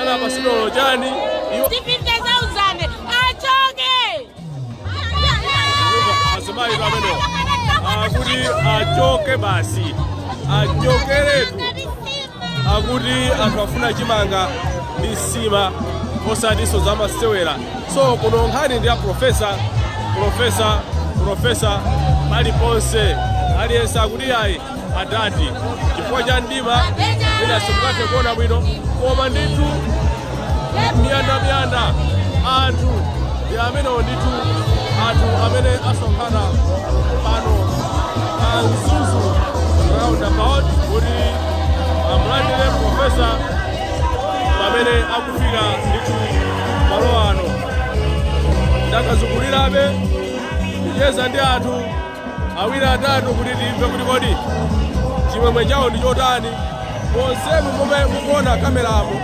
Bwana Pastor Jani. 50,000 achoke. Asemaye bameno. Akuti achoke basi. Achokeretu. Akuti akafuna chimanga bisima osadiso zama sewera. So kuno nkhani ndi profesa mali ponse aliyense akuti ayi adati chifukwa cha ndima ina simukathe kuona bwino koma ndithu miyandamiyanda anthu ndi amenewo ndithu anthu amene asonkhana pano Mzuzu roundabout kuti amulandire profesa pamene akufika ndithu malo ano. Ndakazungulirabe kucheza ndi anthu awiri atatu kuti timve kuti kodi chimwemwe chawo ndi chotani. Monsemu momwe mukuona kameramo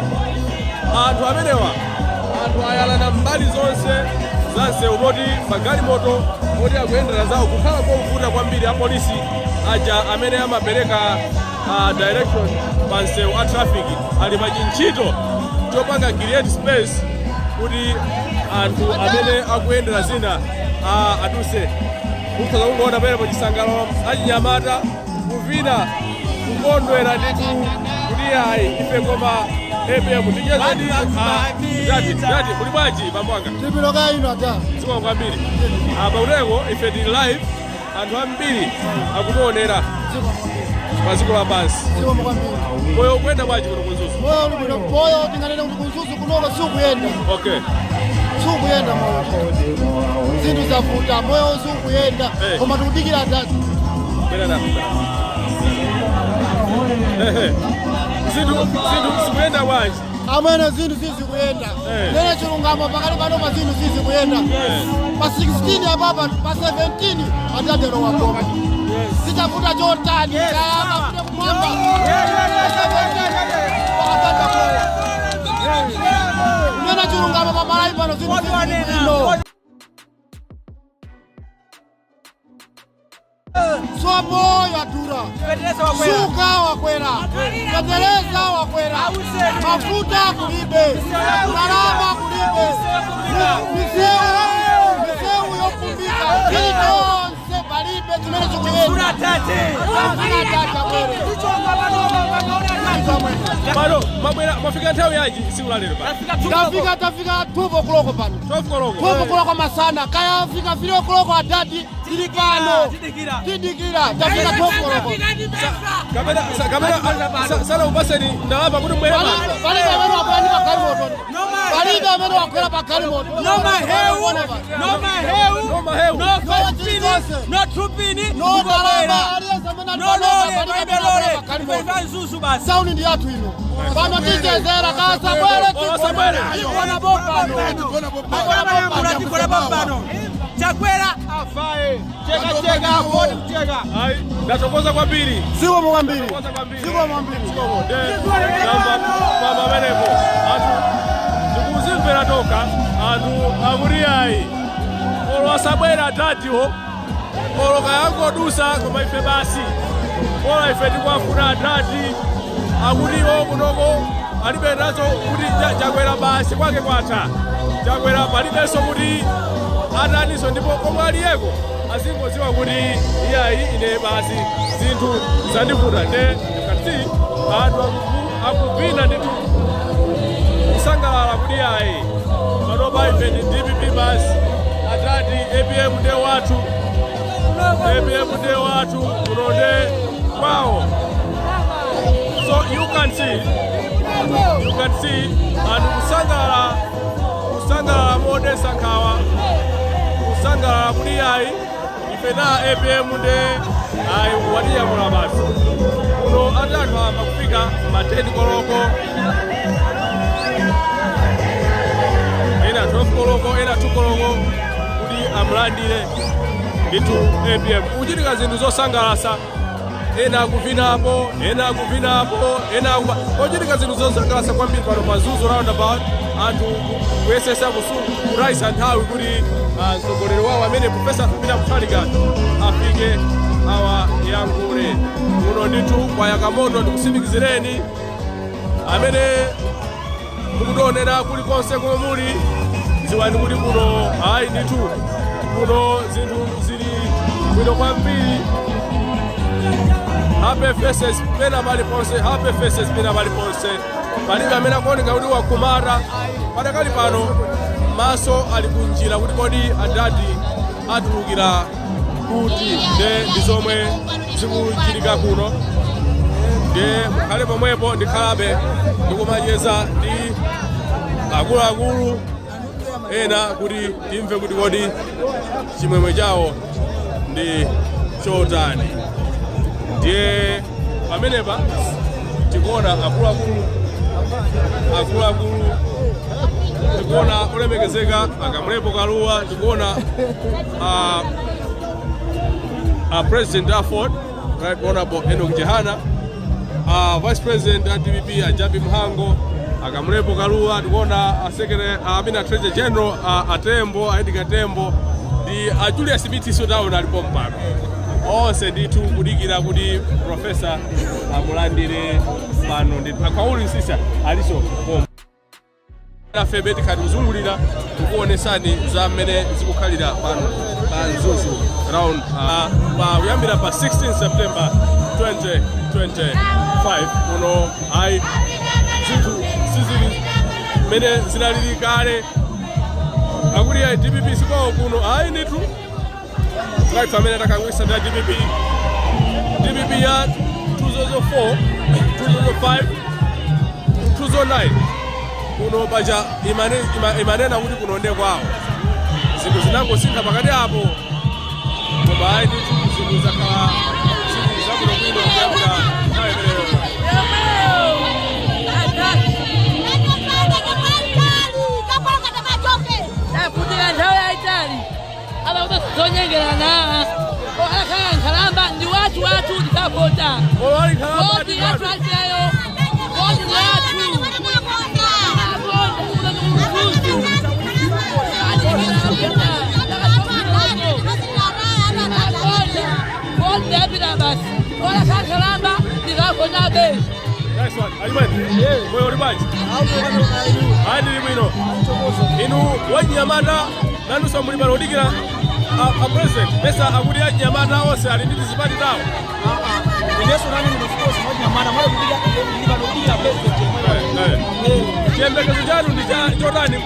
anthu amenewa anthu ayalana mbali zonse za nsewu poti magalimoto oti akuyendera zawo kukhala kovuta kwambiri apolisi aja amene amapereka direction pa nsewu a traffic ali pachintchito chopanga create space kuti anthu amene akuyendera zina aduse. Mukhoza kungoona pene pa chisangalalo achinyamata kuvina kukondwera ndithu kuti ayi ife koma APM ticheza ndi dati kuli bwanji bambwanga tipiloka ino ata ziko kwambiri pauteko ife tili live anthu ambiri akutionera maziko lapansi moyo ukuyenda bwanji kuno kunzuzu moyo tinganene kuti kunzuzu kunoko sikuyenda. Okay, sikuyenda moyo zinthu zavuta moyo sikuyenda koma tikudikira atatu zinthu sikuyenda bwanji amene zinthu sizikuyenda lero chilungamo pakali pano pa zinthu sizikuyenda pa 16 apapa pa 17 atatero wakoma sitavuta chotani kayama kuti kumwamba lero chilungamo pamalai pano zinthu sizikuyenda. Sobo ya dura, suka wakwera, katereza wakwera, mafuta kulibe, salama kulibe, miseu yokumbika, kitonse palibe, tumele chukuyenda. Bado mafika nthawi yaji siku lalero pa tafika 12 o'clock pano 12 o'clock masana kaya fika 3 o'clock adati tili pano tidikira tafika 12 o'clock kamera sala ubaseni ndalama kuti mwema palibe amene wakwera pa galimoto palibe amene wakwera pa galimoto no maheu no trupini no dalama aliyense amene basi sauni ndi yathu ino pano tichezera kasabwele tikona bombano chakwera afaye cheka afoni kucheka ayi ndatokoza kwambiri siwo mwambiri kwa mamenepo anthu tikuzimvera toka anthu akuriyayi olo asabwera atatiwo olo kayangodusa koma ife basi olo ife tikwafuna atati akutiwo kunoko alibe nazo kuti chakwera basi kwake kwatha chakwera palibenso kuti ataniso ndipo komwe aliyeko azingodziwa kuti iyayi ine basi zinthu zandivuta nde kati anthu akuvina ndithu kusangalala kuti iyayi panopa ife ndi DPP basi atati APM nde wathu kuno nde kwawo. So you can see anthu kusangalala modesa nkhawa kusangalala kuti ayi ife na APM nde ayi watiyamula basi kuno ati anthu amba kufika ma 10 koloko ena 12 koloko ena 2 koloko kuti amulandire ndithu APM kuchitika zinthu zosangalatsa ena akuvinapo kuchitika zinthu zosangalatsa kwambiri pano pa Mzuzu roundabout anthu kuyesesa kuraisa nthawi kuti mtsogoleri wawo amene Profesa Peter Mutharika afike awa yankule kuno ndithu kwa Yakamoto ndikusimikizireni amene mukutionera kulikonse komwe muli dziwani kuti kuno ayi ndithu kuno zinthu zili bwino kwambiri. Happy faces pena paliponse, happy faces pena paliponse. Palibe amene akuoneka kuti wakumara padakali pano maso ali kunjira kuti kodi adadi atulukira kuti ndi zomwe zikuchitika kuno. Ndiye mukhale pomwepo ndikhalabe ndikumacheza ndi akuluakulu ena kuti timve kuti kodi chimwemwe chawo ndi chotani. Ndiye pamenepa tikuona akuluakulu tikuona olemekezeka Akamulebo Kaluwa, tikuona President Afford, Right Honorable Enoch Jehana, Vice President DPP Ajabi Mhango, Akamulebo Kaluwa, tikuona Secretary Treasurer General Atembo, Edgar Tembo, di Julius Bitiso Down alipo mpano. Onse nditu kudikira kuti Professor amulandire pano ndi akauli sisa aliso pomwe. Febeti kati uzungulira kukuonesani za mmene zikukhalira pano pa Nzuzu round kuyambira pa 16 September 2025 kuno ayi zinthu sizili mmene zinalili kale akuti ya DPP siko kuno ayi ndithu right family takangwisa da DPP ya 2004 2005 2009 kuno paja imanena kuti kunonde kwawo zinthu zinangosintha pakati apo koma ayi ndithu zinthu zakhala zakuno kwino kuyambira nawe imeneyo. Zonyengerana olakhala Nkhalamba ndi watu ndikapota oti yatu aliteyo oti yatu olakhala Nkhalamba ndikapota be. Nice one. Ayimene. Moyo ulibaji? Ndili bwino. Inu Wanyamata nanuso muli pano udikira a president pesa akuti Anyamata onse ali ndi zipati tawo. Ineso nani ndikufuza Wanyamata mara kudika ndikadikira president. Chiyembekezo chanu ndi chotani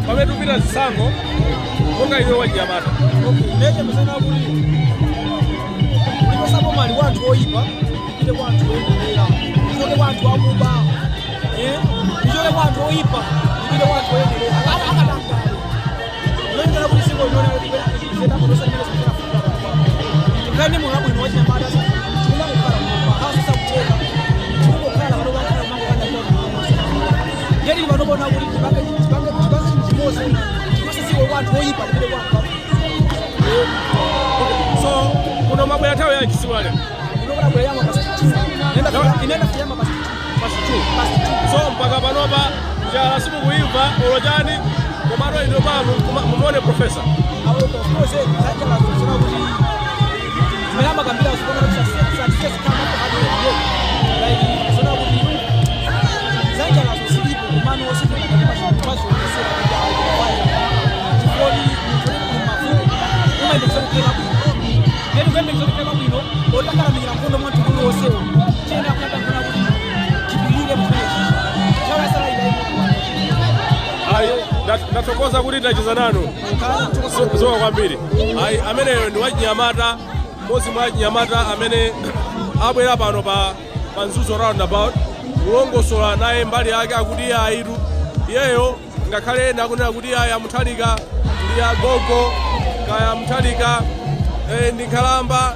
pamene tupita zisankho monga iwe Wanyamata. Neche mesana kuti ndiposapo mali wanthu oyipa ndipite kwanthu oyenera ndichoke kwanthu akuba ndichoke kwanthu oyipa ndipite kwanthu oyenera akatanga lengera kuti singo yona ndipita kudosa ndipita kufuta ngani mu hapo inoje mbada tunda kukhala kwa hasa kucheka kukhala bado bakhala mango kana kwa yedi bado bona kuti tibange chimoze siwo kwanthu oyipa ndipite kwanthu. So kuno mabwera tawo yanji siwale kuno bwera yama basi inenda kuyama basi 2 so mpaka panopa njala simukuimva olojani komano ino pano mumone Professor awo professor zanja la kusema kuti zimeyamba kambira usipona kuti success kama hapo like sona kuti zanja la kusilipo komano usipo katika mashamba yosema kuti hayo kifoni mafu umeende kusema yedu kwende kusema bwino otakala mingira mkondo mwantu kuno oseo chena kata kuna kuti kipilile mfresh chawa sala ile ayi ndatokoza kuti ndacheza nanu zowa kwambiri. Ayi ameneyo ndi Wanyamata mozi mwa Nyamata amene abwera pano pa Nzuzu roundabout kulongosola naye mbali yake akuti ayitu iyeyo ngakhale nakunena kuti aya Muthalika ndi agogo kaya Muthalika ndi Nkhalamba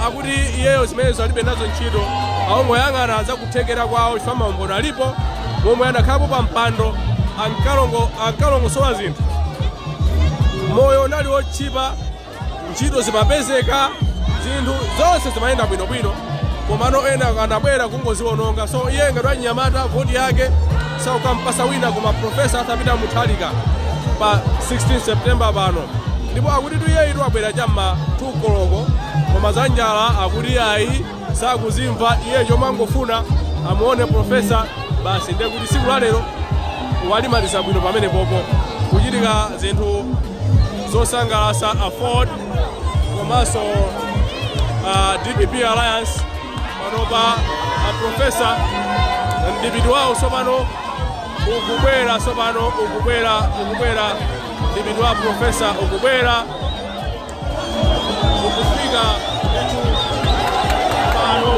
akuti iyeyo zimenezo alibe nazo ntchito aongoyang'ana zakuthekera kwawo chifukwa maumboni alipo momwe anakhalapo pa mpando ankalongosola zinthu moyo unali wotchipa ntchito zimapezeka zinthu zonse zimayenda bwinobwino komano ena anabwera kungoziwononga. So iye ngati Wanyamata voti yake saukampasa wina koma Professor atapita Muthalika pa 16 September pano ndipo akuti iyeyitu abwera chamma 2 koloko koma za njala akuti ayi sakuzimva iye chomwe angofuna amuone Professor basi ndiye kuti siku la lero walimaliza bwino pamene popo kuchitika zinthu zosangalatsa Ford komanso DPP Alliance panopa Professor mdipiti wawo tsopano ukubwera tsopano ukubwera mdipiti wa Professor ukubwera ukufika pano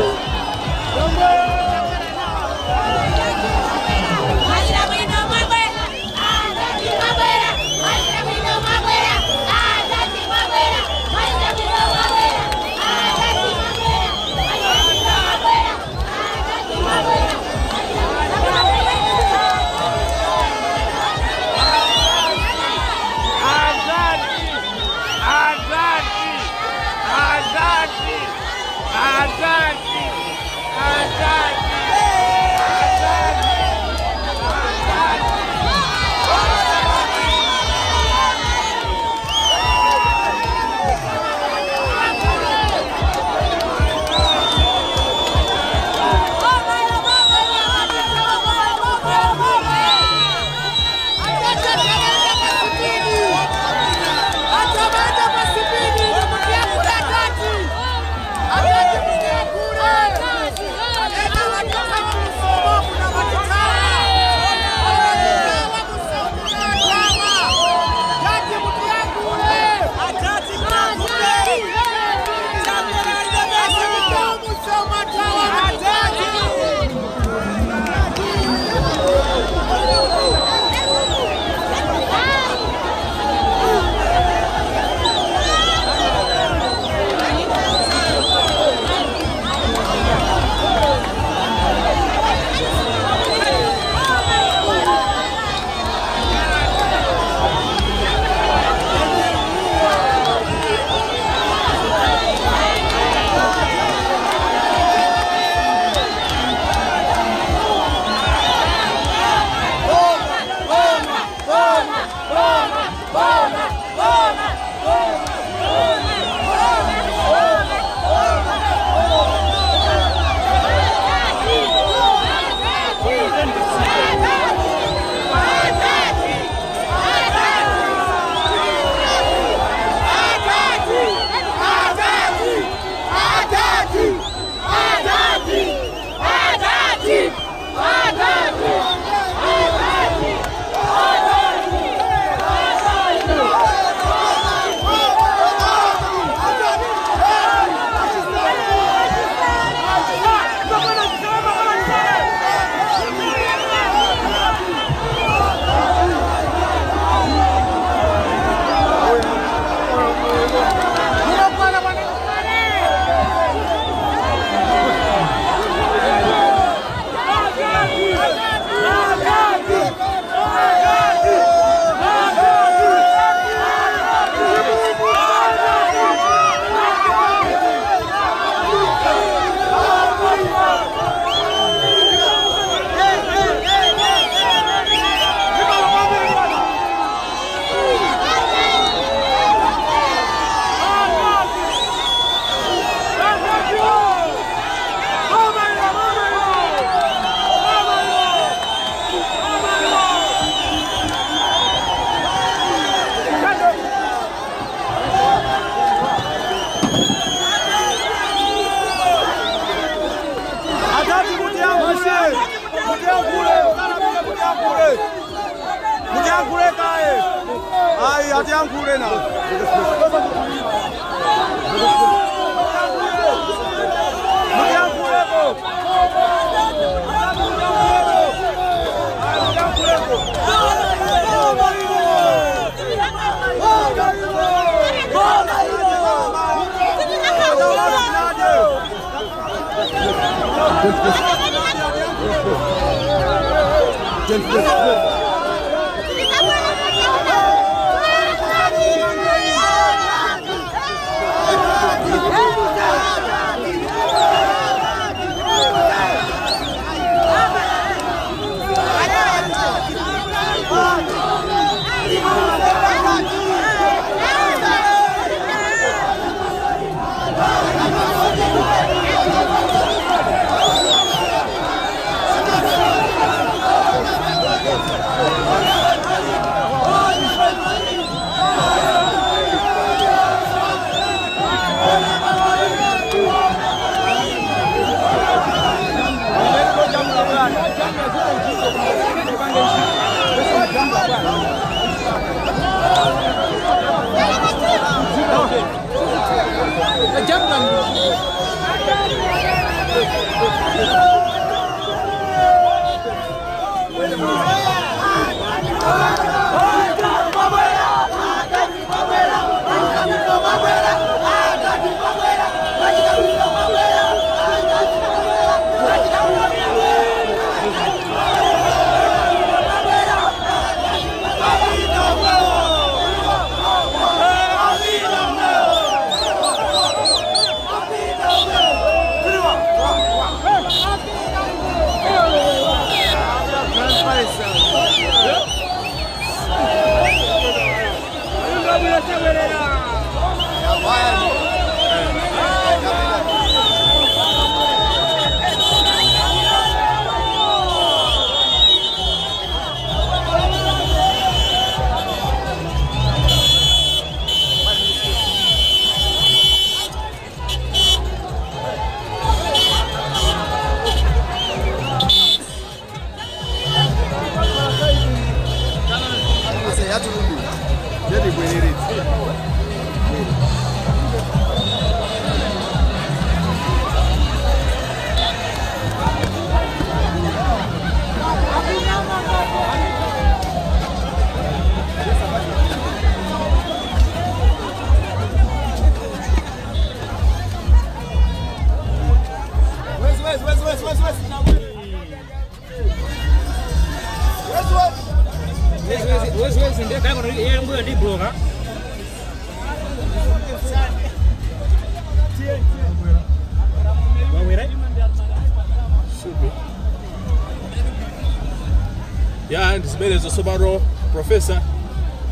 Ya ndizimelezo sobano profesa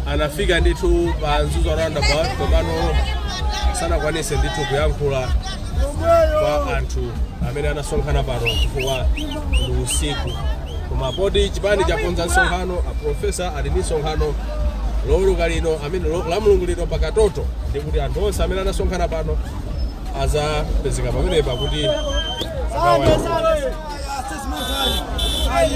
anafika ndithu pa Nzuzu roundabout komano sanakwanise ndithu kuyankhula kwa anthu amene anasonkhana pano chifukwa ndi usiku. Koma poti chipani chakonza nsonkhano, aprofesa ali ndi nsonkhano lowuluka lino amene la Mulungu lino pakatoto, ndi kuti anthu onse amene anasonkhana pano azapezeka pamenepa kuti Ai,